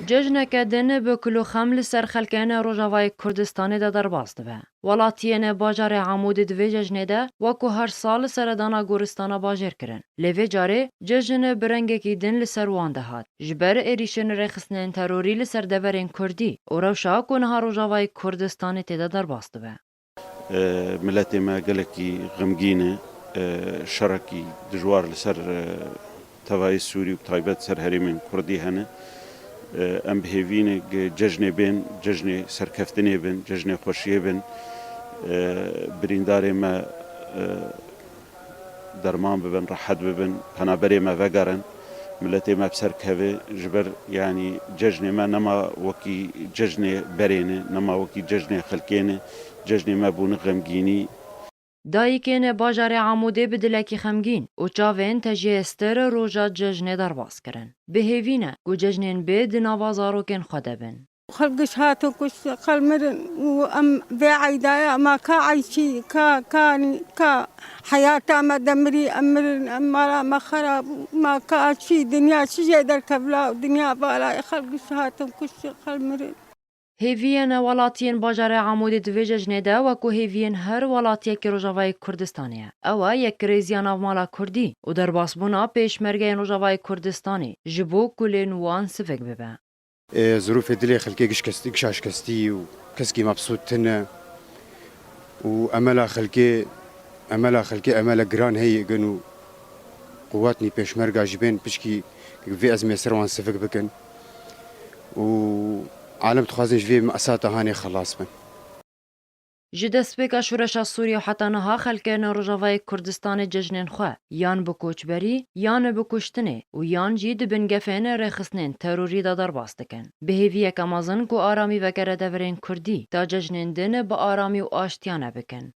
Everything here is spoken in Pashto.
جژنک دن به کلو خمل سر خلکان روجاوای کردستان دا درباست به. ولاتیان باجار عمود دوی جژنه ده وکو هر سال سردانا گورستانا باجر کرن. لوی جاره جژن برنگه کی دن لسر وانده هات. جبر ایریشن رخصنن تروری لسر دورین کردی. او روشا کنها روجاوای کردستان تدا درباست به. ملت ما گلکی غمگینه شرکی دجوار لسر توای سوری و تایبت سر هریمن کردی هنه ام بهوینه جشن بین جشن سرکفتنی بین جشن خوشی بین بریندار ما درمان ببن راحت ببن پنابری ما وگرن ملت ما بسر كهوه جبر يعني ججنه ما نما وكي ججنه برينه نما وكي ججنه خلقينه ججنه ما بون غمگيني دایکین باجار عموده بدلکی خمگین و چاوین تجیه استر روژا ججنه درباس کرن. بهوینه گو ججنین بید نوازاروکن خوده بن. خلقش هاتو كش خلمرن وام بعيدايا ما كعيشي كاني حياته ما دمري امرن امرا ما خراب ما كاشي دنيا شي در كبلا دنيا بالا خلقش هاتو كش خلمرن هیوین ولاتین باجار عموده دوی ججنه ده وکو هیوین هر ولاتیه که روژاوای کردستانیه. اوه یک ریزیان او مالا کردی و در باسبونا پیشمرگه روژاوای کردستانی جبو کلین وان سفک ببه. ظروف دلي خلقي قشاش كستي وكسكي مبسوط تنا واملا خلقي املا جران هي جنو قواتني بيشمرقا جبين بشكي في ازمه سروان سفك بكن وعالم تخازن في مأساة هاني خلاص بن جدسپیکا شورش سوریه حتی نها خلکان روجاوای کردستان ججنین خواه یان بکوچبری یان بکشتنه و یان جید بنگفین رخصنین تروری دا درباستکن. بهیویه کمازن کو آرامی وگره دورین کردی تا ججنین دن با آرامی و آشتیانه بکن.